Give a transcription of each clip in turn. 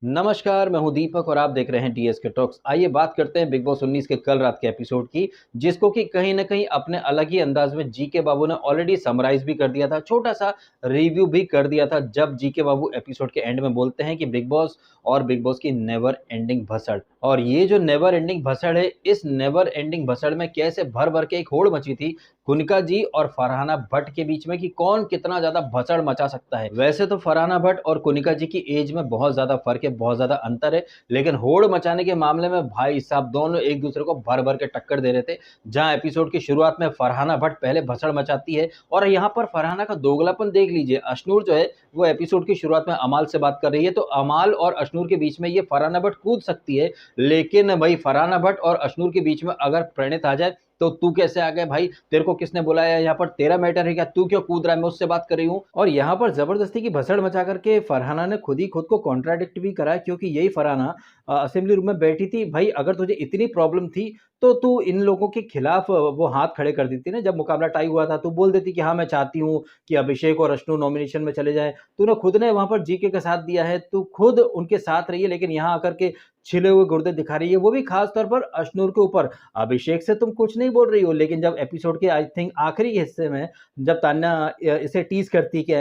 नमस्कार, मैं हूं दीपक और आप देख रहे हैं टीएस के टॉक्स। आइए बात करते हैं बिग बॉस 19 के कल रात के एपिसोड की, जिसको कि कहीं न कहीं अपने अलग ही अंदाज में जीके बाबू ने ऑलरेडी समराइज़ भी कर दिया था, छोटा-सा रिव्यू भी कर दिया था। जब जीके बाबू एपिसोड के एंड में बोलते हैं कि बिग बॉस और बिग बॉस की नेवर एंडिंग भसड़। और ये जो नेवर एंडिंग भसड़ है, इस नेवर एंडिंग भसड़ में कैसे भर-भर के एक होड़ मची थी कुनिका जी और फरहाना भट्ट के बीच में कि कौन कितना ज़्यादा भसड़ मचा सकता है। वैसे तो फरहाना भट्ट और कुनिका जी की एज में बहुत ज़्यादा फ़र्क है, बहुत ज़्यादा अंतर है, लेकिन होड़ मचाने के मामले में भाई साहब दोनों एक-दूसरे को भर-भर के टक्कर दे रहे थे। जहाँ एपिसोड की शुरुआत में फरहाना भट्ट पहले भसड़ मचाती है और यहाँ पर फरहाना का दोगलापन देख लीजिए। अशनूर जो है वो एपिसोड की शुरुआत में अमाल से बात कर रही है, तो अमाल और अशनूर के बीच में ये फरहाना भट्ट कूद सकती है, लेकिन भाई फरहाना भट्ट और अशनूर के बीच में अगर प्रणीत आ जाए तो तू कैसे आ गया भाई? तेरे को किसने बुलाया? यहाँ पर तेरा मैटर है क्या? तू क्यों कूद रहा है? मैं उससे बात कर रही हूँ। और यहाँ पर ज़बरदस्ती की भसड़ मचा करके फरहाना ने खुद ही खुद को कॉन्ट्राडिक्ट भी करा, क्योंकि यही फरहाना असेंबली रूम में बैठी थी। भाई अगर तुझे इतनी प्रॉब्लम थी तो तू इन लोगों के खिलाफ वो हाथ खड़े कर देती ना। जब मुकाबला टाई हुआ था, तू बोल देती कि हाँ, मैं चाहती हूँ कि अभिषेक और अश्नु नॉमिनेशन में चले जाएँ। तूने खुद ने वहाँ पर जीके का साथ दिया है, तू खुद उनके साथ रही है, लेकिन यहाँ आकर के छिले हुए गुर्दे दिखा रही है, वो भी खास तौर पर अश्नूर के ऊपर। अभिषेक से तुम कुछ नहीं बोल रही हो, लेकिन जब एपिसोड के आई थिंक आखिरी हिस्से में जब तान्या इसे टीज करती कि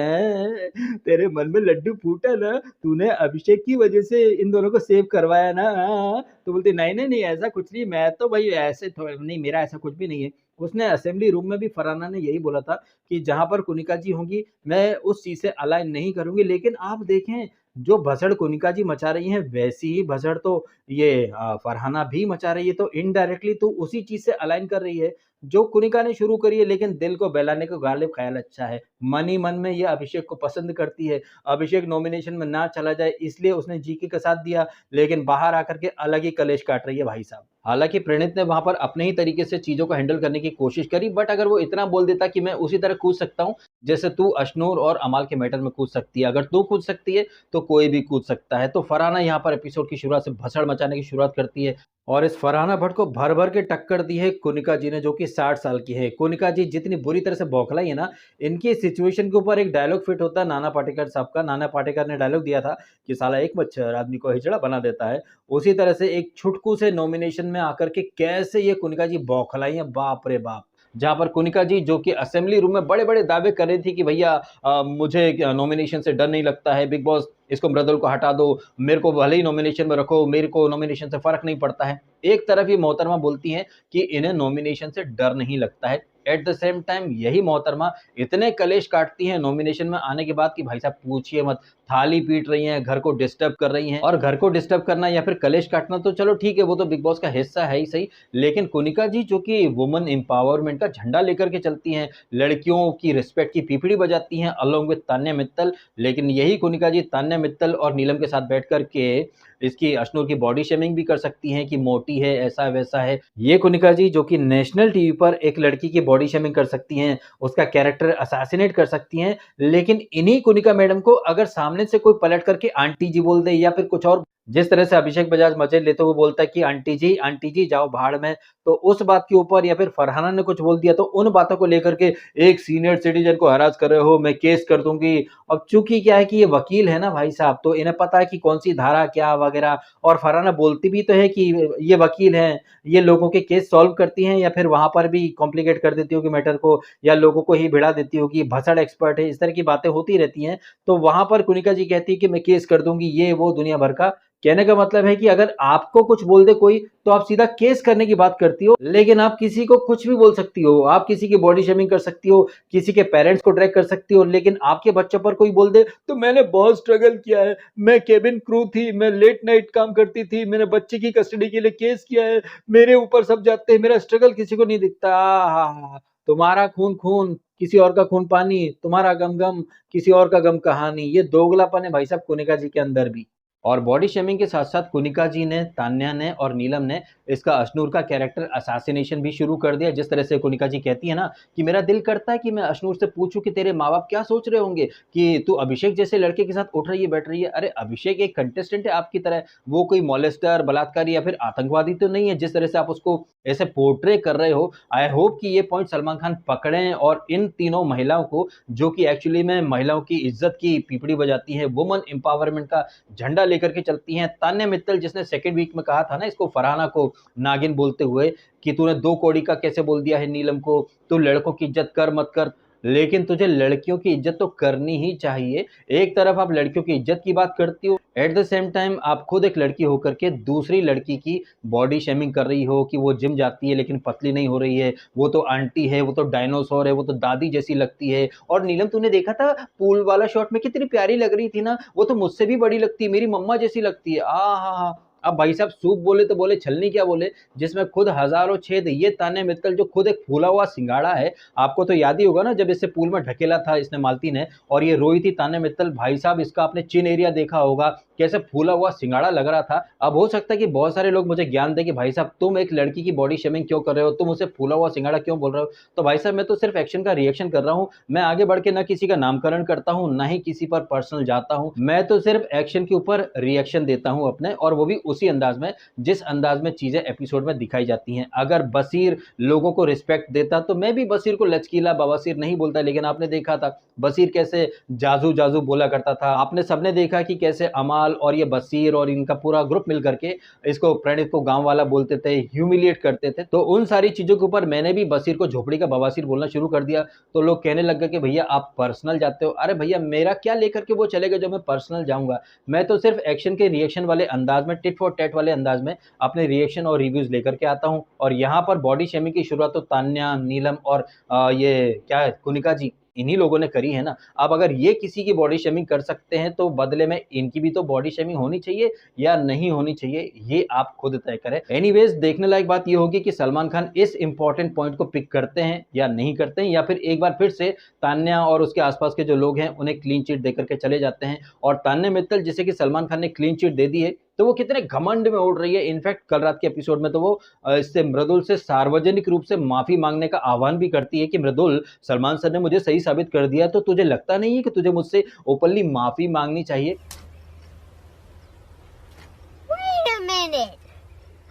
तेरे मन में लड्डू फूटा ना, तूने अभिषेक की वजह से इन दोनों को सेव करवाया ना, तो बोलती नहीं नहीं नहीं ऐसा कुछ नहीं, मैं तो भाई ऐसे थोड़ा नहीं, मेरा ऐसा कुछ भी नहीं है। उसने असेंबली रूम में भी फरहाना ने यही बोला था कि जहां पर कुनिका जी होंगी मैं उस चीज से अलाइन नहीं करूंगी, लेकिन आप देखें जो भसड़ कुनिका जी मचा रही हैं वैसी ही भसड़ तो ये फरहाना भी मचा रही है, तो इनडायरेक्टली तो उसी चीज से अलाइन कर रही है जो कुनिका ने शुरू करी है। लेकिन दिल को बहलाने को गालिब ख्याल अच्छा है, मन ही मन में ये अभिषेक को पसंद करती है। अभिषेक नॉमिनेशन में ना चला जाए इसलिए उसने जीके का साथ दिया, लेकिन बाहर आकर के अलग ही कलेश काट रही है भाई साहब। हालांकि प्रणीत ने वहां पर अपने ही तरीके से चीजों को हैंडल करने की कोशिश करी, बट अगर वो इतना बोल देता कि मैं उसी तरह कूद सकता हूँ जैसे तू अशनूर और अमाल के मैटर में कूद सकती है, अगर तू कूद सकती है तो कोई भी कूद सकता है। तो फरहाना यहाँ पर एपिसोड की शुरुआत से भसड़ मचाने की शुरुआत करती है और इस फरहाना भट्ट को भर भर के टक्कर दी है कुनिका जी ने, जो कि 60 साल की है। कुनिका जी जितनी बुरी तरह से बौखलाई है ना, इनकी सिचुएशन के ऊपर एक डायलॉग फिट होता है नाना पाटेकर साहब का। नाना पाटेकर ने डायलॉग दिया था कि साला एक मच्छर आदमी को हिजड़ा बना देता है। उसी तरह से एक छुटकू से नॉमिनेशन में आकर के कैसे ये कुनिका जी बौखलाई है, बाप रे बाप। जहां पर कुनिका जी जो कि असेंबली रूम में बड़े बड़े दावे कर रही थी कि भैया मुझे नॉमिनेशन से डर नहीं लगता है, बिग बॉस इसको मृदुल को हटा दो, मेरे को भले ही नॉमिनेशन में रखो, मेरे को नॉमिनेशन से फर्क नहीं पड़ता है। एक तरफ ये मोहतरमा बोलती हैं कि इन्हें नॉमिनेशन से डर नहीं लगता है, एट द सेम टाइम यही मोहतरमा इतने कलेश काटती हैं नॉमिनेशन में आने के बाद कि भाई साहब पूछिए मत। थाली पीट रही हैं, घर को डिस्टर्ब कर रही हैं, और घर को डिस्टर्ब करना या फिर कलेश काटना तो चलो ठीक है, वो तो बिग बॉस का हिस्सा है ही सही। लेकिन कुनिका जी जो कि वुमन एम्पावरमेंट का झंडा लेकर के चलती हैं, लड़कियों की रिस्पेक्ट की पीपड़ी बजाती हैं अलोंग विद तान्या मित्तल, लेकिन यही कुनिका जी तान्या मित्तल और नीलम के साथ बैठ कर के इसकी अश्नूर की बॉडी शेमिंग भी कर सकती हैं कि मोटी है, ऐसा वैसा है। ये कुनिका जी जो कि नेशनल टीवी पर एक लड़की की बॉडी शेमिंग कर सकती हैं, उसका कैरेक्टर असैसिनेट कर सकती हैं, लेकिन इन्हीं कुनिका मैडम को अगर सामने से कोई पलट करके आंटी जी बोल दे या फिर कुछ और, जिस तरह से अभिषेक बजाज मजे लेते हुए बोलता है कि आंटी जी जाओ भाड़ में, तो उस बात के ऊपर या फिर फरहाना ने कुछ बोल दिया तो उन बातों को लेकर के एक सीनियर सिटीजन को हरास कर रहे हो, मैं केस कर दूंगी। अब चूंकि क्या है कि ये वकील है ना भाई साहब, तो इन्हें पता है कि कौन सी धारा क्या वगैरह, और फरहाना बोलती भी तो है कि ये वकील हैं, ये लोगों के केस सॉल्व करती हैं या फिर वहां पर भी कॉम्प्लिकेट कर देती होगी मैटर को, या लोगों को ही भिड़ा देती होगी, भसड़ एक्सपर्ट है, इस तरह की बातें होती रहती हैं। तो वहां पर कुनिका जी कहती है कि मैं केस कर दूंगी, ये वो दुनिया भर का। कहने का मतलब है कि अगर आपको कुछ बोल दे कोई तो आप सीधा केस करने की बात करती हो, लेकिन आप किसी को कुछ भी बोल सकती हो, आप किसी की बॉडी शेमिंग कर सकती हो, किसी के पेरेंट्स को ड्रैग कर सकती हो, लेकिन आपके बच्चों पर कोई बोल दे तो मैंने बहुत स्ट्रगल किया है, मैं केबिन क्रू थी, मैं लेट नाइट काम करती थी, मैंने बच्चे की कस्टडी के लिए केस किया है, मेरे ऊपर सब जाते हैं, मेरा स्ट्रगल किसी को नहीं दिखता। तुम्हारा खून खून किसी और का खून पानी, तुम्हारा गम गम किसी और का गम कहानी। ये दोगलापन है भाई साहब कुनिका जी के अंदर भी। और बॉडी शेमिंग के साथ साथ कुनिका जी ने, तान्या ने और नीलम ने इसका अशनूर का कैरेक्टर असैसिनेशन भी शुरू कर दिया। जिस तरह से कुनिका जी कहती है ना कि मेरा दिल करता है कि मैं अशनूर से पूछूं कि तेरे माँ बाप क्या सोच रहे होंगे कि तू अभिषेक जैसे लड़के के साथ उठ रही है बैठ रही है। अरे अभिषेक एक कंटेस्टेंट है आपकी तरह, वो कोई मॉलेस्टर बलात्कारी या फिर आतंकवादी तो नहीं है जिस तरह से आप उसको ऐसे पोर्ट्रे कर रहे हो। आई होप कि ये पॉइंट सलमान खान पकड़ें और इन तीनों महिलाओं को, जो कि एक्चुअली में महिलाओं की इज्जत की पीपड़ी बजाती है, वुमन एम्पावरमेंट का झंडा लेकर के चलती हैं। तान्या मित्तल जिसने सेकंड वीक में कहा था ना इसको, फरहाना को नागिन बोलते हुए कि तूने 2 कौड़ी का कैसे बोल दिया है नीलम को, तू लड़कों की इज्जत कर मत कर, लेकिन तुझे लड़कियों की इज्जत तो करनी ही चाहिए। एक तरफ आप लड़कियों की इज्जत की बात करती हो, एट द सेम टाइम आप खुद एक लड़की होकर के दूसरी लड़की की बॉडी शेमिंग कर रही हो कि वो जिम जाती है लेकिन पतली नहीं हो रही है, वो तो आंटी है, वो तो डायनासोर है, वो तो दादी जैसी लगती है। और नीलम तूने देखा था पूल वाला शॉट में कितनी प्यारी लग रही थी ना, वो तो मुझसे भी बड़ी लगती है, मेरी मम्मा जैसी लगती है। हा। अब भाई साहब सूप बोले तो बोले, छलनी क्या बोले, जिसमें खुद हजारों छेद। ये तान्या मित्तल जो खुद एक फूला हुआ सिंगाड़ा है, आपको तो याद ही होगा ना जब इसे पूल में ढकेला था इसने मालती ने, और ये रोई थी तान्या मित्तल। भाई साहब इसका आपने चिन एरिया देखा होगा कैसे फूला हुआ सिंगाड़ा लग रहा था। अब हो सकता है कि बहुत सारे लोग मुझे ज्ञान दे कि भाई साहब तुम एक लड़की की बॉडी शेमिंग क्यों कर रहे हो, तुम उसे फूला हुआ सिंगाड़ा क्यों बोल रहे हो। तो भाई साहब मैं तो सिर्फ एक्शन का रिएक्शन कर रहा हूं, मैं आगे बढ़ के ना किसी का नामकरण करता हूं ना ही किसी पर पर्सनल जाता हूं, मैं तो सिर्फ एक्शन के ऊपर रिएक्शन देता हूं अपने, और वो भी उसी अंदाज में जिस अंदाज में चीजें एपिसोड में दिखाई जाती हैं। अगर बसीर लोगों को रिस्पेक्ट देता तो मैं भी बसीर को लचकीला बवासीर नहीं बोलता, लेकिन आपने देखा था बसीर कैसे जाजू जाजू बोला करता था। आपने सबने देखा कि कैसे अमाल और ये बसीर और इनका पूरा ग्रुप मिल करके इसको, प्रणीत को गांव वाला बोलते थे, ह्यूमिलिएट करते थे। तो उन सारी चीजों के ऊपर मैंने भी बसीर को झोपड़ी का बवासीर बोलना शुरू कर दिया, तो लोग कहने लग गए कि भैया आप पर्सनल जाते हो। अरे भैया मेरा क्या लेकर के वो चले गए जो मैं पर्सनल जाऊंगा, मैं तो सिर्फ एक्शन के रिएक्शन वाले अंदाज में, टिट फॉर टैट वाले अंदाज में अपने रिएक्शन और रिव्यूज लेकर के आता हूं। और यहाँ पर बॉडी शेमिंग की शुरुआत तो तान्या, नीलम और ये क्या है कुनिका जी, इन्हीं लोगों ने करी है ना। अब अगर ये किसी की बॉडी शेमिंग कर सकते हैं तो बदले में इनकी भी तो बॉडी शेमिंग होनी चाहिए या नहीं होनी चाहिए, ये आप खुद तय करें। एनीवेज देखने लायक बात ये होगी कि सलमान खान इस इंपॉर्टेंट पॉइंट को पिक करते हैं या नहीं करते हैं, या फिर एक बार फिर से तान्या और उसके आसपास के जो लोग हैं उन्हें क्लीन चिट देकर के चले जाते हैं। और तान्या मित्तल जिसे कि सलमान खान ने क्लीन चिट दे दी है, तो वो कितने घमंड में उड़ रही है। इनफैक्ट कल रात के एपिसोड में तो वो इससे मृदुल से सार्वजनिक रूप से माफी मांगने का आह्वान भी करती है कि मृदुल, सलमान सर ने मुझे सही साबित कर दिया, तो तुझे लगता नहीं है कि तुझे मुझसे ओपनली माफी मांगनी चाहिए। Wait a minute.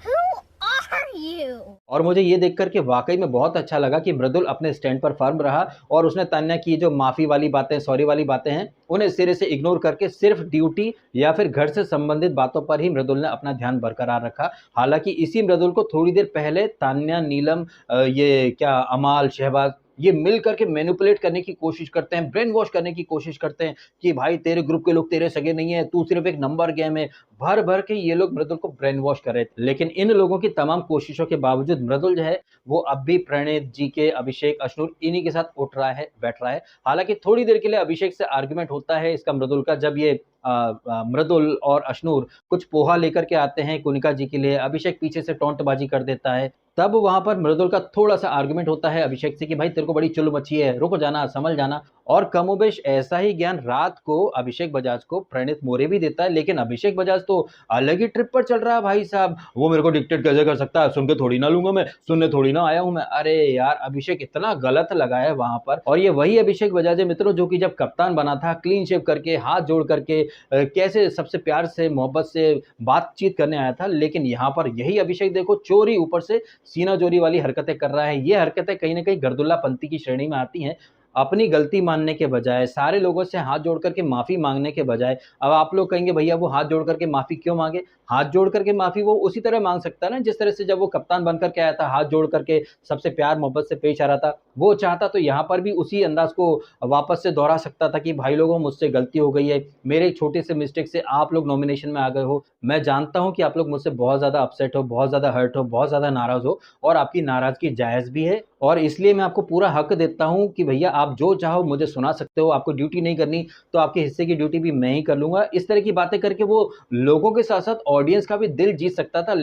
Who are you? और मुझे ये देख करके वाकई में बहुत अच्छा लगा कि मृदुल अपने स्टैंड पर फर्म रहा और उसने तान्या की जो माफी वाली बातें, सॉरी वाली बातें हैं, उन्हें सिरे से इग्नोर करके सिर्फ ड्यूटी या फिर घर से संबंधित बातों पर ही मृदुल ने अपना ध्यान बरकरार रखा। हालांकि इसी मृदुल को थोड़ी देर पहले तान्या, नीलम, ये क्या अमाल, शहबाज, ये मिल करके मैनिपुलेट करने की कोशिश करते हैं, ब्रेन वॉश करने की कोशिश करते हैं कि भाई तेरे ग्रुप के लोग तेरे सगे नहीं है, तू सिर्फ एक नंबर गेम है। भर भर के ये लोग मृदुल को ब्रेन वॉश कर रहे थे, लेकिन इन लोगों की तमाम कोशिशों के बावजूद मृदुल जो है वो अब भी प्रणीत जी के, अभिषेक, अश्नूर, इन्हीं के साथ उठ रहा है, बैठ रहा है। हालांकि थोड़ी देर के लिए अभिषेक से आर्गुमेंट होता है इसका मृदुल का, जब ये मृदुल और अश्नूर कुछ पोहा लेकर के आते हैं कुनिका जी के लिए, अभिषेक पीछे से टोंटबाजी कर देता है, तब वहां पर मृदुल का थोड़ा सा आर्गुमेंट होता है अभिषेक से कि भाई तेरे को बड़ी चुल मची है, रुक जाना, समझ जाना। और कमोबेश ऐसा ही ज्ञान रात को अभिषेक बजाज को प्रणीत मोरे भी देता है, लेकिन अभिषेक बजाज तो अलग ही ट्रिप पर चल रहा है भाई साहब। वो मेरे को डिक्टेट कैसे कर सकता है, सुन के थोड़ी ना लूंगा मैं, सुनने थोड़ी ना आया हूं मैं। अरे यार अभिषेक इतना गलत लगा है वहां पर। और ये वही अभिषेक बजाज है मित्रों जो कि जब कप्तान बना था, क्लीन शेव करके, हाथ जोड़ करके, कैसे सबसे प्यार से, मोहब्बत से बातचीत करने आया था। लेकिन यहाँ पर यही अभिषेक देखो चोरी, ऊपर से सीना चोरी वाली हरकतें कर रहा है। ये हरकतें कहीं ना कहीं गर्दुल्ला पंथी की श्रेणी में आती हैं। अपनी गलती मानने के बजाय, सारे लोगों से हाथ जोड़ करके माफी मांगने के बजाय, अब आप लोग कहेंगे भैया वो हाथ जोड़ करके माफी क्यों मांगे। हाथ जोड़ करके माफी वो उसी तरह मांग सकता है ना जिस तरह से जब वो कप्तान बनकर के आया था, हाथ जोड़ करके सबसे प्यार मोहब्बत से पेश आ रहा था। वो चाहता तो यहाँ पर भी उसी अंदाज को वापस से दोहरा सकता था कि भाई लोगों मुझसे गलती हो गई है, मेरे एक छोटे से मिस्टेक से आप लोग नॉमिनेशन में आ गए हो। मैं जानता हूं कि आप लोग मुझसे बहुत ज्यादा अपसेट हो, बहुत ज्यादा हर्ट हो, बहुत ज्यादा नाराज हो, और आपकी नाराजगी जायज भी है, और इसलिए मैं आपको पूरा हक देता हूं कि भैया आप जो चाहो मुझे सुना सकते हो, आपको ड्यूटी नहीं करनी तो आपके हिस्से की ड्यूटी भी मैं ही कर लूंगा। इस तरह की बातें करके वो लोगों के साथ साथ ऑडियंस का भी दिल जीत सकता था।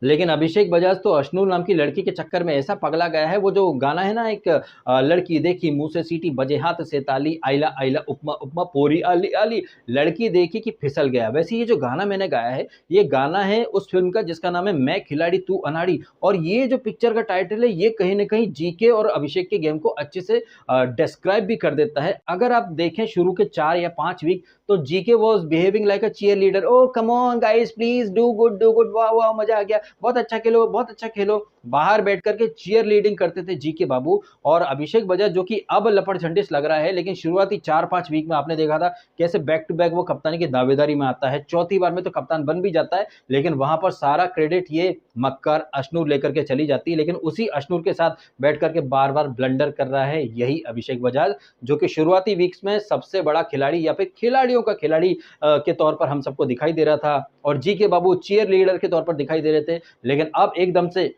लेकिन अभिषेक बजाज तो अश्नूर नाम की लड़की के चक्कर में ऐसा पगला गया है। वो जो गाना है ना, एक लड़की देखी मुंह से सीटी, बजे हाथ से ताली, आइला आइला उपमा उपमा पोरी आली आली, लड़की देखी कि फिसल गया। वैसे ये जो गाना मैंने गाया है, ये गाना है उस फिल्म का जिसका नाम है मैं खिलाड़ी तू अनाड़ी। और ये जो पिक्चर का टाइटल है, ये कहीं ना कहीं जीके और अभिषेक के गेम को अच्छे से डिस्क्राइब भी कर देता है। अगर आप देखें शुरू के 4 या 5 वीक, तो GK was behaving like a cheerleader. Oh come on guys, please do good, वाह वाह, मजा आ गया, बहुत अच्छा खेलो, बहुत अच्छा खेलो। बाहर बैठ करके चीयर लीडिंग करते थे जी के बाबू और अभिषेक बजाज, जो कि अब लपड़ लग रहा है, लेकिन शुरुआती 4-5 वीक में आपने देखा था कैसे बैक टू बैक वो कप्तानी की दावेदारी में आता है। चौथी बार में तो कप्तान बन भी जाता है, लेकिन वहां पर सारा क्रेडिट ये मक्कर अशनूर लेकर के चली जाती है। लेकिन उसी अशनूर के साथ बैठ करके बार बार ब्लंडर कर रहा है यही अभिषेक बजाज, जो कि शुरुआती वीक्स में सबसे बड़ा खिलाड़ी या फिर खिलाड़ियों का खिलाड़ी के तौर पर हम सबको दिखाई दे रहा था और जी के बाबू चीयर लीडर के तौर पर दिखाई दे रहे थे। लेकिन अब एकदम से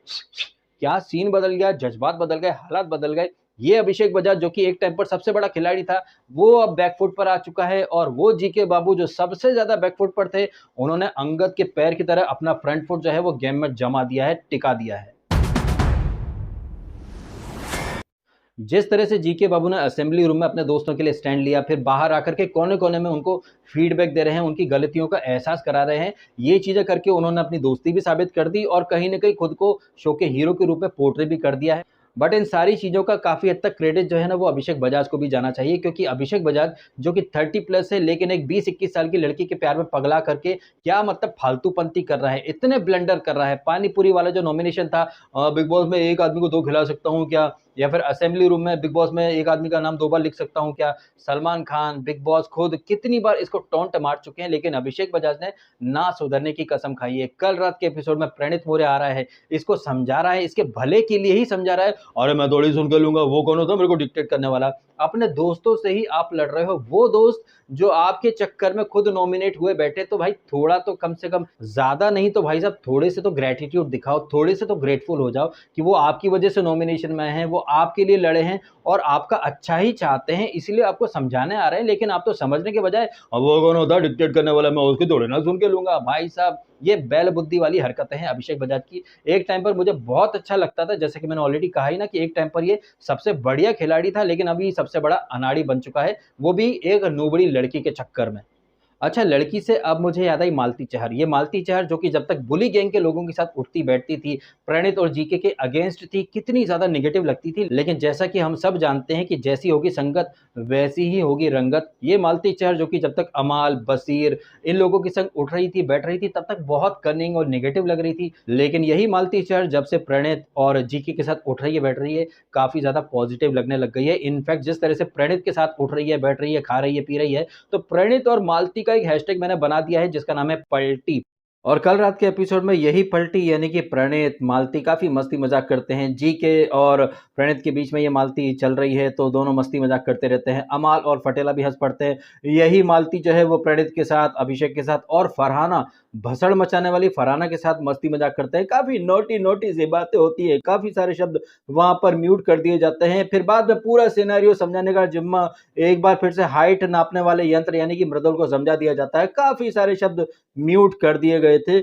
क्या सीन बदल गया, जज्बात बदल गए, हालात बदल गए। ये अभिषेक बजाज जो कि एक टाइम पर सबसे बड़ा खिलाड़ी था, वो अब बैकफुट पर आ चुका है और वो जी के बाबू जो सबसे ज्यादा बैकफुट पर थे, उन्होंने अंगद के पैर की तरह अपना फ्रंट फुट जो है वो गेम में जमा दिया है, टिका दिया है। जिस तरह से जी के बाबू ने असेंबली रूम में अपने दोस्तों के लिए स्टैंड लिया, फिर बाहर आकर के कोने कोने में उनको फीडबैक दे रहे हैं, उनकी गलतियों का एहसास करा रहे हैं, ये चीजें करके उन्होंने अपनी दोस्ती भी साबित कर दी और कहीं ना कहीं खुद को शो के हीरो के रूप में पोर्ट्रे भी कर दिया है। बट इन सारी चीज़ों का काफ़ी हद तक क्रेडिट जो है ना वो अभिषेक बजाज को भी जाना चाहिए, क्योंकि अभिषेक बजाज जो कि 30 प्लस है, लेकिन एक 20-21 साल की लड़की के प्यार में पगला करके क्या मतलब फालतूपंती कर रहा है, इतने ब्लंडर कर रहा है। पानी पूरी वाला जो नॉमिनेशन था, बिग बॉस में एक आदमी को 2 खिला सकता हूँ क्या, या फिर असेंबली रूम में बिग बॉस में एक आदमी का नाम 2 बार लिख सकता हूँ क्या, सलमान खान, बिग बॉस खुद कितनी बार इसको टॉन्ट मार चुके हैं, लेकिन अभिषेक बजाज ने ना सुधरने की कसम खाई है। कल रात के एपिसोड में प्रणीत मोरे आ रहा है, इसको समझा रहा है, इसके भले के लिए ही समझा रहा है। अरे मैं थोड़ी सुन के लूंगा, वो कौन होता है मेरे को डिक्टेट करने वाला। अपने दोस्तों से ही आप लड़ रहे हो, वो दोस्त जो आपके चक्कर में खुद नॉमिनेट हुए बैठे, तो भाई थोड़ा तो कम से कम, ज्यादा नहीं तो भाई साहब थोड़े से तो ग्रेटिट्यूड दिखाओ, थोड़े से तो ग्रेटफुल हो जाओ कि वो आपकी वजह से नॉमिनेशन में हैं, वो आपके लिए लड़े हैं और आपका अच्छा ही चाहते हैं, इसलिए आपको समझाने आ रहे हैं। लेकिन आप तो समझने के बजाय अब वो कौन होता है डिक्टेट करने वाला, मैं उसकी थोड़े ना सुन के लूंगा। भाई साहब ये बैल बुद्धि वाली हरकतें हैं अभिषेक बजाज की। एक टाइम पर मुझे बहुत अच्छा लगता था, जैसे कि मैंने ऑलरेडी कहा ही ना कि एक टाइम पर ये सबसे बढ़िया खिलाड़ी था, लेकिन अभी सबसे बड़ा अनाड़ी बन चुका है, वो भी एक नूबड़ी लड़की के चक्कर में। अच्छा, लड़की से अब मुझे याद आई मालती चहर। ये मालती चहर जो कि जब तक बुली गैंग के लोगों के साथ उठती बैठती थी, प्रणीत और जीके के अगेंस्ट थी, कितनी ज़्यादा नेगेटिव लगती थी। लेकिन जैसा कि हम सब जानते हैं कि जैसी होगी संगत वैसी ही होगी रंगत। ये मालती चहर जो कि जब तक अमाल, बसीर इन लोगों के संग उठ रही थी, बैठ रही थी, तब तक बहुत कनिंग और नेगेटिव लग रही थी। लेकिन यही मालती चहर जब से प्रणीत और जीके के साथ उठ रही है, बैठ रही है, काफ़ी ज़्यादा पॉजिटिव लगने लग गई है। इनफैक्ट जिस तरह से प्रणीत के साथ उठ रही है, बैठ रही है, खा रही है, पी रही है, तो प्रणीत और मालती का एक हैशटैग मैंने बना दिया है जिसका नाम है पलटी। और कल रात के एपिसोड में यही पलटी यानी कि प्रणीत मालती काफ़ी मस्ती मजाक करते हैं। जीके और प्रणीत के बीच में ये मालती चल रही है तो दोनों मस्ती मजाक करते रहते हैं। अमाल और फटेला भी हंस पड़ते हैं। यही मालती जो है वो प्रणीत के साथ, अभिषेक के साथ और फरहाना, भसड़ मचाने वाली फरहाना के साथ मस्ती मजाक करते हैं। काफ़ी नोटी नोटी सी बातें होती है, काफ़ी सारे शब्द वहाँ पर म्यूट कर दिए जाते हैं। फिर बाद में पूरा सिनेरियो समझाने का जिम्मा एक बार फिर से हाइट नापने वाले यंत्र यानी कि मृदुल को समझा दिया जाता है। काफ़ी सारे शब्द म्यूट कर दिए गए थे।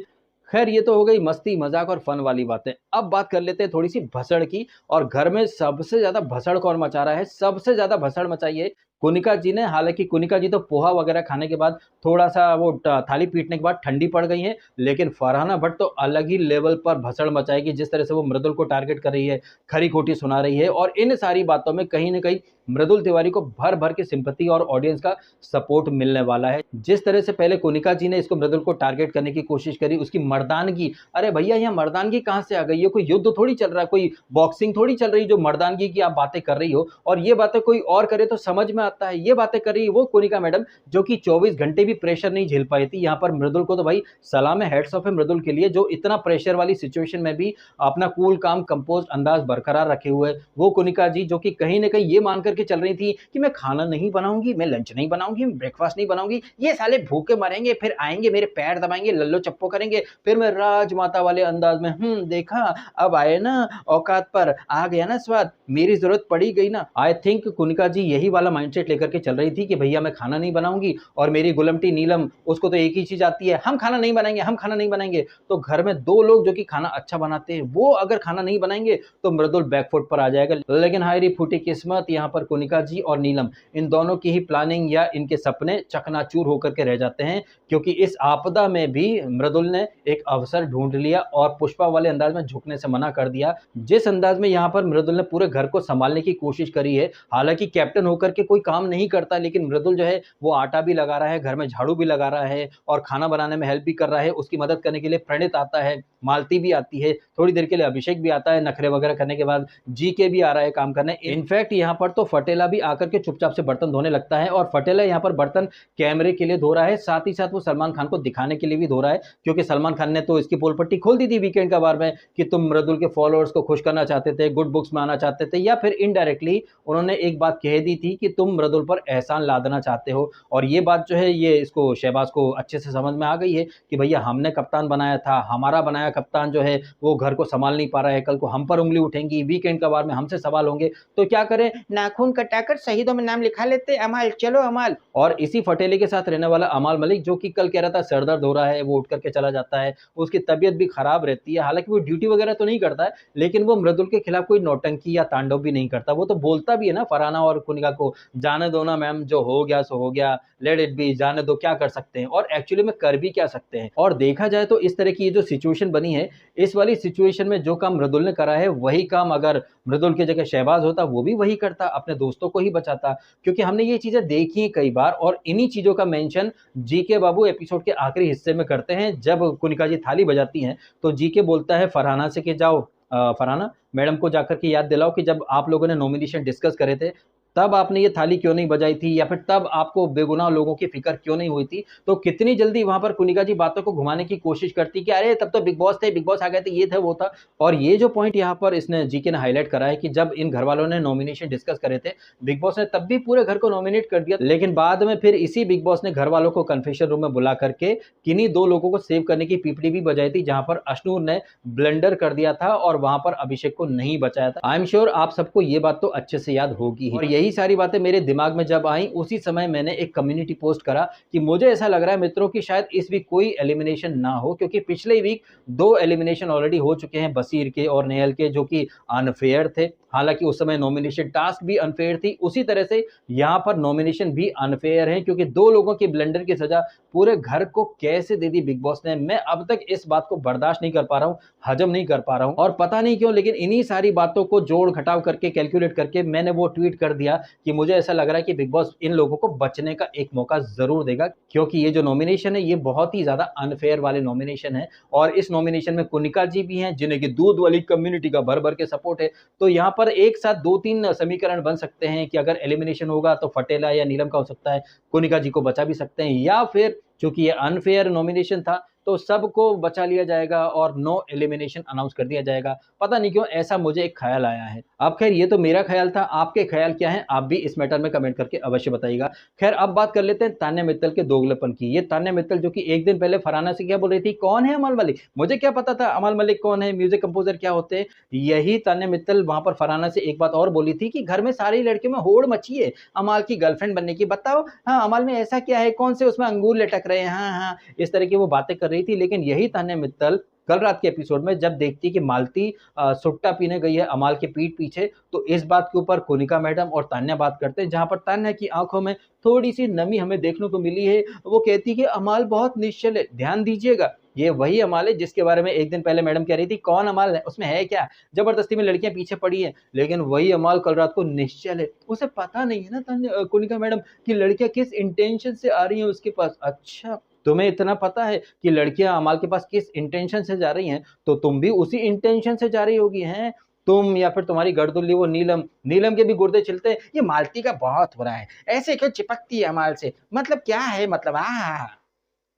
खैर ये तो हो गई मस्ती मजाक और फन वाली बातें। अब बात कर लेते हैं थोड़ी सी भसड़ की। और घर में सबसे ज्यादा भसड़ कौन मचा रहा है? सबसे ज्यादा भसड़ मचाई है कुनिका जी ने। हालांकि कुनिका जी तो पोहा वगैरह खाने के बाद थोड़ा सा वो थाली पीटने के बाद ठंडी पड़ गई हैं, लेकिन फरहाना भट्ट तो अलग ही लेवल पर भसड़ मचाएगी। जिस तरह से वो मृदुल को टारगेट कर रही है, खरी खोटी सुना रही है, और इन सारी बातों में कहीं ना कहीं मृदुल तिवारी को भर भर के सिंपैथी और ऑडियंस का सपोर्ट मिलने वाला है। जिस तरह से पहले कुनिका जी ने इसको मृदुल को टारगेट करने की कोशिश करी, उसकी मर्दानगी, अरे भैया यहाँ मर्दानगी कहाँ से आ गई है? कोई युद्ध थोड़ी चल रहा है, कोई बॉक्सिंग थोड़ी चल रही जो मर्दानगी की आप बातें कर रही हो। और ये बातें कोई और करे तो समझ में आता है, ये बातें कर रही है वो कुनिका मैडम जो कि 24 घंटे भी प्रेशर नहीं झेल पाई थी। यहाँ पर मृदुल को तो भाई सलाम है, हेड्स ऑफ है मृदुल के लिए, जो इतना प्रेशर वाली सिचुएशन में भी अपना कूल काम कंपोज अंदाज बरकरार रखे हुए। वो कुनिका जी जो कि कहीं ना कहीं ये मान करके चल रही थी कि मैं खाना नहीं बनाऊंगी, मैं लंच नहीं बनाऊंगी, मैं ब्रेकफास्ट नहीं बनाऊंगी, ये साले भूखे मरेंगे, फिर आएंगे मेरे पैर दबाएंगे, लल्लो चप्पो करेंगे, फिर मैं राजमाता वाले अंदाज में देखा अब आए ना औकात पर, आ गया ना स्वाद, मेरी जरूरत पड़ी गई ना। आई थिंक कुनिका जी यही वाला माइंडसेट लेकर के चल रही थी कि भैया मैं खाना नहीं बनाऊंगी, और मेरी गुलमटी नीलम उसको तो एक ही चीज आती है, हम खाना नहीं बनाएंगे, हम खाना नहीं बनाएंगे। तो घर में 2 लोग जो कि खाना अच्छा बनाते हैं वो अगर खाना नहीं बनाएंगे तो मृदुल बैकफुट पर आ जाएगा। लेकिन हायरी फूटी किस्मत, यहाँ पर पर कुनिका जी और नीलम इन दोनों की ही प्लानिंग या इनके सपने चकनाचूर होकर के रह जाते हैं, क्योंकि इस आपदा में भी मृदुल ने एक अवसर ढूंढ लिया और पुष्पा वाले अंदाज में झुकने से मना कर दिया। जिस अंदाज में यहाँ पर मृदुल ने पूरे घर को संभालने की कोशिश करी है, हालांकि कैप्टन होकर के कोई काम नहीं करता, लेकिन मृदुल जो है वो आटा भी लगा रहा है, घर में झाड़ू भी लगा रहा है और खाना बनाने में हेल्प भी कर रहा है। उसकी मदद करने के लिए प्रणीत आता है, मालती भी आती है, थोड़ी देर के लिए अभिषेक भी आता है, नखरे वगैरह करने के बाद जीके भी आ रहा है काम करने। इनफैक्ट यहाँ पर तो फटेला भी आकर के चुपचाप से बर्तन धोने लगता है और फटेला यहाँ पर बर्तन कैमरे के लिए धो रहा है, साथ ही साथ वो सलमान खान को दिखाने के लिए भी धो रहा है, क्योंकि सलमान खान ने तो इसकी पोल पट्टी खोल दी थी वीकेंड का बार में कि तुम मृदुल के फॉलोअर्स को खुश करना चाहते थे, गुड बुक्स में आना चाहते थे, या फिर इनडायरेक्टली उन्होंने एक बात कह दी थी कि तुम मृदुल पर एहसान लादना चाहते हो। और ये बात जो है ये इसको शहबाज को अच्छे से समझ में आ गई है कि भैया हमने कप्तान बनाया था, हमारा बनाया कप्तान जो है वो घर को संभाल नहीं पा रहा है, कल को हम पर उंगली उठेंगी, वीकेंड का बार में हमसे सवाल होंगे, तो क्या करें, नाखून कटाकर शहीदों में नाम लिखा लेते, अमाल चलो अमाल। और इसी फटेले के साथ रहने वाला अमाल मलिक, जो कि कल कह रहा था सर दर्द हो रहा है, वो उठ करके चला जाता है, उसकी तबीयत भी खराब रहती है, हालांकि वो ड्यूटी वगैरह तो नहीं करता है, लेकिन वो मृदुल के खिलाफ कोई नौटंकी या तांडव भी नहीं करता। वो तो बोलता भी है ना फरहाना और कुनिका को, जाने दो ना मैम, जो हो गया सो हो गया, लेट इट बी, जाने दो, क्या कर सकते हैं, और एक्चुअली में कर भी क्या सकते हैं। और देखा जाए तो इस तरह की ये जो सिचुएशन बनी है, इस वाली सिचुएशन में जो काम मृदुल ने करा है वही काम अगर मृदुल की जगह शहबाज होता वो भी वही करता, अपने दोस्तों को ही बचाता, क्योंकि हमने ये चीजें देखी हैं कई बार। और इन्हीं चीजों का मेंशन जीके बाबू एपिसोड के आखिरी हिस्से में करते हैं। जब कुनिका जी थाली बजाती हैं तो जीके बोलता है फरहाना से कि जाओ फरहाना मैडम को जाकर के याद दिलाओ कि जब आप लोगों ने नॉमिनेशन डिस्कस करे थे तब आपने ये थाली क्यों नहीं बजाई थी, या फिर तब आपको बेगुनाह लोगों की फिक्र क्यों नहीं हुई थी। तो कितनी जल्दी वहां पर कुनिका जी बातों को घुमाने की कोशिश करती कि अरे तब तो बिग बॉस थे, बिग बॉस आ गए थे, ये था वो था। और ये जो पॉइंट यहाँ पर इसने जीके ने हाईलाइट करा है कि जब इन घर वालों ने नॉमिनेशन डिस्कस करे थे, बिग बॉस ने तब भी पूरे घर को नॉमिनेट कर दिया, लेकिन बाद में फिर इसी बिग बॉस ने घर वालों को कन्फेशन रूम में बुला करके किन्हीं दो लोगों को सेव करने की पीपड़ी भी बजाई थी, जहां पर अश्नूर ने ब्लंडर कर दिया था और वहां पर अभिषेक को नहीं बचाया था। आई एम श्योर आप सबको ये बात तो अच्छे से याद होगी ही। और यही सारी बातें मेरे दिमाग में जब आई, उसी समय मैंने एक कम्युनिटी पोस्ट करा कि मुझे ऐसा लग रहा है मित्रों कि शायद इस वीक कोई एलिमिनेशन ना हो, क्योंकि पिछले वीक 2 एलिमिनेशन ऑलरेडी हो चुके हैं, बसीर के और नेहल के, जो कि अनफेयर थे। हालांकि उस समय नॉमिनेशन टास्क भी अनफेयर थी, उसी तरह से यहाँ पर नॉमिनेशन भी अनफेयर है, क्योंकि 2 लोगों की ब्लंडर की सजा पूरे घर को कैसे दे दी बिग बॉस ने। मैं अब तक इस बात को बर्दाश्त नहीं कर पा रहा हूँ, हजम नहीं कर पा रहा हूँ, और पता नहीं क्यों, लेकिन इन्हीं सारी बातों को जोड़ घटाव करके कैलकुलेट करके मैंने वो ट्वीट कर दिया कि मुझे ऐसा लग रहा है कि बिग बॉस इन लोगों को बचने का एक मौका जरूर देगा, क्योंकि ये जो नॉमिनेशन है ये बहुत ही ज्यादा अनफेयर वाले नॉमिनेशन है। और इस नॉमिनेशन में कुनिका जी भी हैं, जिन्हें की दूध वाली कम्युनिटी का भर भर के सपोर्ट है। तो यहाँ पर एक साथ 2-3 समीकरण बन सकते हैं कि अगर एलिमिनेशन होगा तो फटेला या नीलम का हो सकता है, कुनिका जी को बचा भी सकते हैं, या फिर क्योंकि ये अनफेयर नॉमिनेशन था तो सबको बचा लिया जाएगा और नो एलिमिनेशन अनाउंस कर दिया जाएगा। पता नहीं क्यों ऐसा मुझे एक ख्याल आया है। अब खैर ये तो मेरा ख्याल था, आपके ख्याल क्या है आप भी इस मैटर में कमेंट करके अवश्य बताइएगा। खैर अब बात कर लेते हैं तान्या मित्तल के दोगलेपन की। ये तान्या मित्तल जो कि एक दिन पहले फरहाना से क्या बोल रही थी, कौन है अमल मलिक, मुझे क्या पता था अमल मलिक कौन है, म्यूजिक कंपोजर क्या होते हैं। यही तान्या मित्तल वहां पर फरहाना से एक बात और बोली थी कि घर में सारी लड़कियों में होड़ मची है अमाल की गर्लफ्रेंड बनने की, बताओ हाँ अमाल में ऐसा क्या है, कौन से उसमें अंगूर लटक रहे हैं, हाँ, इस तरह की वो बातें कर रही थी। लेकिन यही तान्या मित्तल कल रात के एपिसोड में जब देखती कि मालती सुट्टा पीने गई है अमाल के पीठ पीछे, तो इस बात के ऊपर कुनिका मैडम और तान्या बात करते हैं, जहां पर तान्या की आंखों में थोड़ी सी नमी हमें देखने को मिली है। वो कहती कि अमाल बहुत निश्चल है, ध्यान दीजिएगा ये वही अमाल है जिसके बारे में एक दिन पहले मैडम कह रही थी कौन अमाल है, उसमें है क्या, जबरदस्ती में लड़कियां पीछे पड़ी हैं, लेकिन वही अमाल कल रात को निश्चल है। उसे पता नहीं है ना तान्या कुनिका मैडम कि लड़कियां किस इंटेंशन से आ रही हैं उसके पास। अच्छा तुम्हें इतना पता है कि लड़कियां अमाल के पास किस इंटेंशन से जा रही हैं, तो तुम भी उसी इंटेंशन से जा रही होगी हैं, तुम या फिर तुम्हारी गर्दुल्ली वो नीलम, नीलम के भी गुर्दे छिलते हैं। ये मालती का बहुत बुरा है, ऐसे क्यों चिपकती है अमाल से, मतलब क्या है, मतलब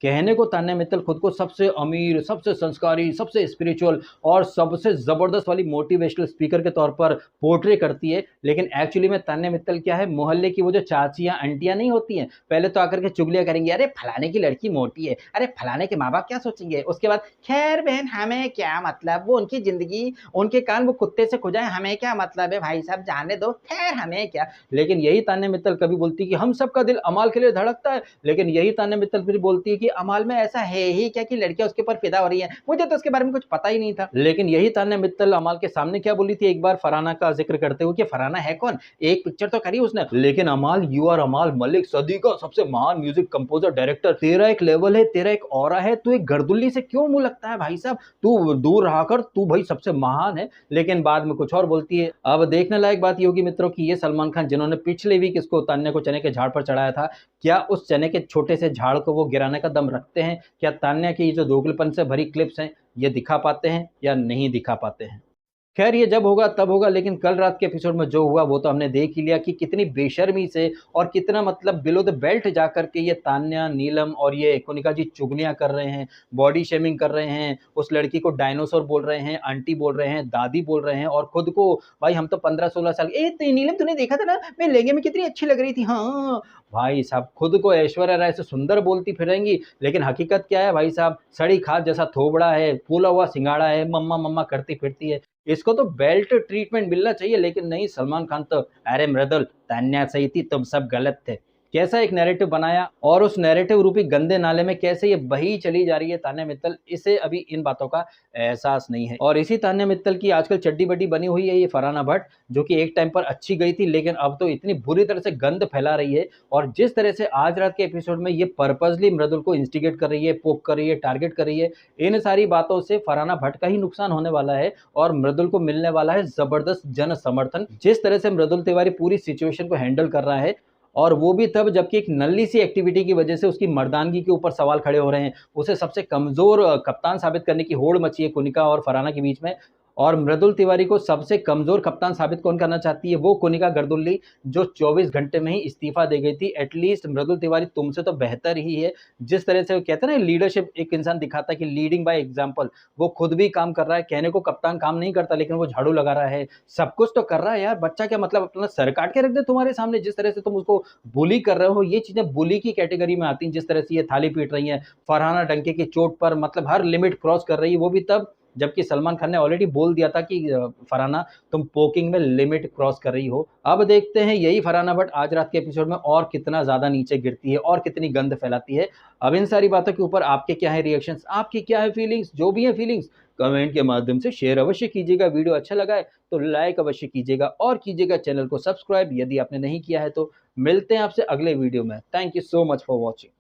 कहने को तान्या मित्तल खुद को सबसे अमीर, सबसे संस्कारी, सबसे स्पिरिचुअल और सबसे जबरदस्त वाली मोटिवेशनल स्पीकर के तौर पर पोर्ट्रे करती है, लेकिन एक्चुअली में तान्या मित्तल क्या है, मोहल्ले की वो जो चाचियां आंटियां नहीं होती हैं, पहले तो आकर के चुगलियां करेंगी, अरे फलाने की लड़की मोटी है, अरे फलाने के माँ बाप क्या सोचेंगे, उसके बाद खैर बहन हमें क्या मतलब, वो उनकी जिंदगी, उनके कान वो कुत्ते से खुजाए, हमें क्या मतलब है भाई साहब, जाने दो, खैर हमें क्या। लेकिन यही तान्या मित्तल कभी बोलती कि हम सबका दिल अमाल के लिए धड़कता है, लेकिन यही तान्या मित्तल फिर बोलती है कि कि अमाल में ऐसा है ही क्या कि लड़कियां उसके ऊपर फिदा हो रही हैं, मुझे तो उसके बारे में कुछ पता ही नहीं था। लेकिन यही तान्या मित्तल अमाल के सामने क्या बोली थी एक बार फरहाना का जिक्र करते हुए कि फरहाना है कौन, एक पिक्चर तो करी उसने, लेकिन अमाल यू आर अमाल मलिक, सदी का सबसे महान म्यूजिक कंपोजर डायरेक्टर, तेरा एक लेवल है, तेरा एक ऑरा है, तू एक गर्दुल्ली से क्यों मुंह लगता है भाई साहब, तू दूर रहा कर, तू भाई सबसे महान है। लेकिन बाद में कुछ और बोलती है। अब देखने लायक बात ये होगी मित्रों की ये सलमान खान जिन्होंने पिछले वीक इसको तान्या को चने के झाड़ पर चढ़ाया था, क्या उस चने के छोटे से झाड़ को वो गिराने का दम रखते हैं? क्या तान्या की जो दोगलपन से भरी क्लिप्स हैं ये दिखा पाते हैं या नहीं दिखा पाते हैं? खैर ये जब होगा तब होगा, लेकिन कल रात के एपिसोड में जो हुआ वो तो हमने देख ही लिया कि कितनी बेशर्मी से और कितना मतलब बिलो द बेल्ट जा करके ये तान्या, नीलम और ये कोनिका जी चुगलियां कर रहे हैं, बॉडी शेमिंग कर रहे हैं, उस लड़की को डायनासोर बोल रहे हैं, आंटी बोल रहे हैं, दादी बोल रहे हैं, और खुद को भाई हम तो 15-16 साल नीलम तूने देखा था ना मैं लहंगे में कितनी अच्छी लग रही थी, हाँ भाई साहब खुद को ऐश्वर्या राय से सुंदर बोलती फिरेंगी, लेकिन हकीकत क्या है भाई साहब, सड़ी खाद जैसा थोबड़ा है, फूला हुआ सिंगाड़ा है, मम्मा मम्मा करती फिरती है। इसको तो बेल्ट ट्रीटमेंट मिलना चाहिए, लेकिन नहीं, सलमान खान तो अरे मृदुल तान्या सही थी, तुम सब गलत थे, कैसा एक नैरेटिव बनाया, और उस नैरेटिव रूपी गंदे नाले में कैसे ये बही चली जा रही है तान्या मित्तल, इसे अभी इन बातों का एहसास नहीं है। और इसी तान्या मित्तल की आजकल चड्डी बड्डी बनी हुई है ये फरहाना भट्ट, जो कि एक टाइम पर अच्छी गई थी, लेकिन अब तो इतनी बुरी तरह से गंद फैला रही है, और जिस तरह से आज रात के एपिसोड में ये पर्पसली मृदुल को इंस्टिगेट कर रही है, पोक कर रही है, टारगेट कर रही है, इन सारी बातों से फरहाना भट्ट का ही नुकसान होने वाला है, और मृदुल को मिलने वाला है जबरदस्त जन समर्थन। जिस तरह से मृदुल तिवारी पूरी सिचुएशन को हैंडल कर रहा है, और वो भी तब जबकि एक नल्ली सी एक्टिविटी की वजह से उसकी मर्दानगी के ऊपर सवाल खड़े हो रहे हैं, उसे सबसे कमजोर कप्तान साबित करने की होड़ मची है कोनिका और फरहाना के बीच में, और मृदुल तिवारी को सबसे कमजोर कप्तान साबित कौन करना चाहती है? वो कोनिका गर्दुल्ली, जो 24 घंटे में ही इस्तीफा दे गई थी। एटलीस्ट मृदुल तिवारी तुमसे तो बेहतर ही है, जिस तरह से वो कहते हैं ना लीडरशिप एक इंसान दिखाता है कि लीडिंग बाय एग्जांपल, वो खुद भी काम कर रहा है, कहने को कप्तान काम नहीं करता लेकिन वो झाड़ू लगा रहा है, सब कुछ तो कर रहा है यार, बच्चा क्या मतलब अपना सर काट के रख दे तुम्हारे सामने, जिस तरह से तुम उसको बुली कर रहे हो, ये चीजें बुली की कैटेगरी में आती हैं। जिस तरह से ये थाली पीट रही है फरहाना डंके की चोट पर, मतलब हर लिमिट क्रॉस कर रही है, वो भी तब जबकि सलमान खान ने ऑलरेडी बोल दिया था कि फरहाना तुम पोकिंग में लिमिट क्रॉस कर रही हो। अब देखते हैं यही फरहाना बट आज रात के एपिसोड में और कितना ज्यादा नीचे गिरती है और कितनी गंद फैलाती है। अब इन सारी बातों के ऊपर आपके क्या है रिएक्शंस, आपकी क्या है फीलिंग्स, जो भी है फीलिंग्स कमेंट के माध्यम से शेयर अवश्य कीजिएगा। वीडियो अच्छा लगा है तो लाइक अवश्य कीजिएगा और कीजिएगा चैनल को सब्सक्राइब यदि आपने नहीं किया है तो। मिलते हैं आपसे अगले वीडियो में। Thank you so much for watching.